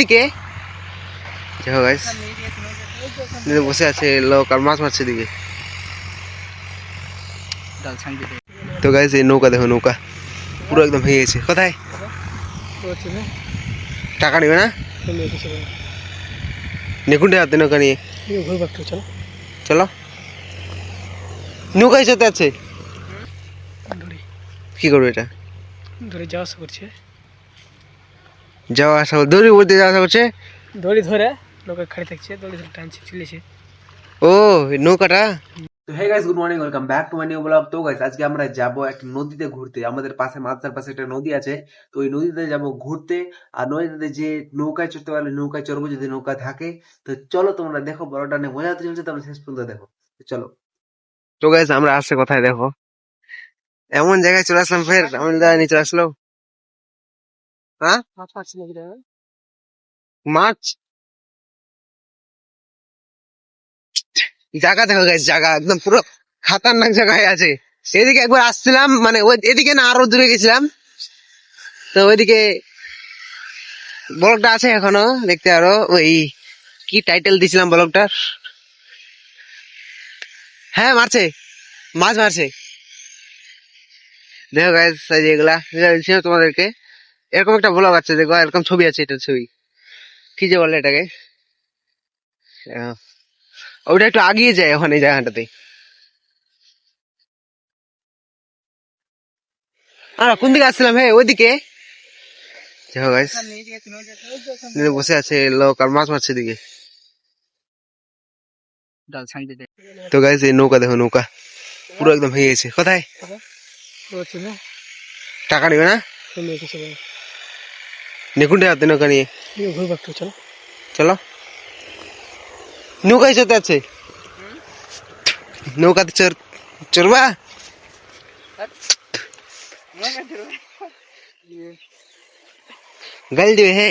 দিকে দেখো গাইস, বসে আছে লোক আর মাছ মারছে দিকে। তো গাইস এই নৌকা দেখো, নৌকা পুরো একদম ভেঙে গেছে। কোথায় টাকা নিবে না? নেকুন্ডে হাতে নৌকা নিয়ে চলো। নৌকা সাথে আছে, কি করবে এটা? ধরে যাওয়া আসা করছে, যাওয়া আসা দড়ি বলতে যাওয়া আসা করছে। দড়ি ধরে নৌকা খাড়ি থাকছে, দড়ি ধরে টানছে, চলেছে। ও নৌকাটা। তো hey guys, good morning, welcome back to my new blog. তো গাইস আজকে আমরা যাব একটা নদীতে ঘুরতে। আমাদের পাশে মাঝার পাশে একটা নদী আছে, তো ওই নদীতে যাব ঘুরতে। আর নদীতে যে নৌকায় চড়তে পারলে নৌকায় চড়বো, যদি নৌকা থাকে। তো চলো তোমরা দেখো, বড়টা নিয়ে মজা হতে চলছে, তোমরা শেষ পর্যন্ত দেখো। চলো। তো গাইস আমরা আসছে কোথায় দেখো, এমন জায়গায় চলে আসলাম, ফের এমন জায়গায় নিয়ে চলে আসলো। হ্যাঁ মাছ জায়গা দেখো গাইস, জায়গা একদম পুরো খাতারনাক জায়গায় আছে। এদিকে একবার আসছিলাম, মানে ওই এদিকে না আরো দূরে গেছিলাম। তো ওইদিকে ব্লগটা আছে এখনো দেখতে, আরো ওই কি টাইটেল দিছিলাম ব্লগটার। হ্যাঁ মারছে, মাছ মারছে। দেখো গাইস এগুলা দিচ্ছিলাম তোমাদেরকে। এরকম একটা ব্লগ আছে, দেখো এরকম ছবি আছে, এটা ছবি কি যে বলে এটাকে। ওইটা একটু আগিয়ে যায় ওখানে, এই জায়গাটাতে। আর কোন দিকে আসছিলাম? হ্যাঁ ওইদিকে দেখো গাইস, বসে আছে লোক আর মাছ মারছে দিকে। তো গাইস এই নৌকা দেখো, নৌকা পুরো একদম ভেঙে গেছে। কোথায় টাকা নিবে না? নেকুন্ডে হাতে নৌকা নিয়ে চলো। নৌকা সাথে আছে, নৌকাতে চড়বা? গাল দিবে। হে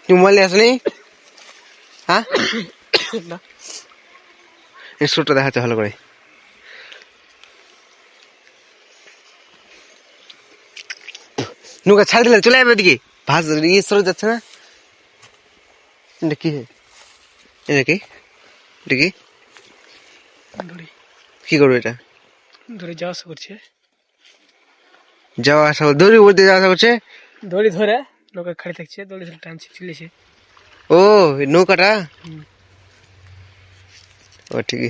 তুমি বললে আসনি? হ্যাঁ সুরটা দেখাচ্ছে ভালো করে। নৌকা ছাড় দিলে চলে যাবে ওদিকে, ভাস ইয়ে সরে যাচ্ছে না। এটা কি, এটা কি, এটা কি, দড়ি কি করবে এটা? ধরে যাওয়া আসা করছে, যাওয়া আসা দড়ি বলতে যাওয়া আসা করছে। দড়ি ধরে নৌকা খাড়ি থাকছে, দড়ি ধরে টানছে, চলেছে। ও নৌকাটা। ও ঠিক।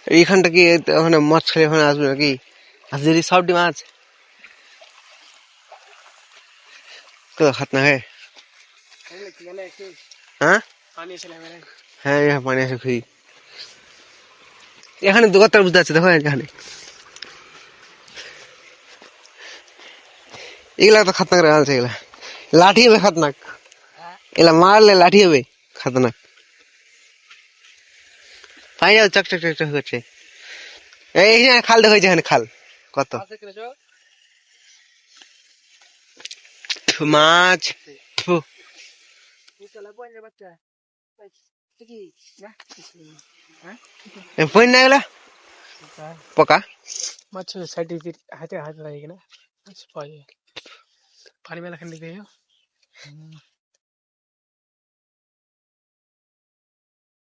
এইখানটা কি ওখানে মাছ খেলে ওখানে আসবে নাকি? হাজিরি সবটি মাছ তো খাত না। হ্যাঁ হ্যাঁ হ্যাঁ यहाँ पानी আছে খুবই। এখানে দোকানদার বুঝতে আছে, দেখো এখানে এগুলা তো খাতনাক আছে। এগুলা লাঠি হবে খাতনাক, এগুলা মারলে লাঠি হবে খাতনাক। পাই যাও চক চক চক চক করছে। এই খাল দেখো, এখানে খাল কত মাছ। পয়েন্ট না এগুলা পকা মাছ সাইডে হাতে হাত লাগে কিনা পানি মেলা খান দিকে।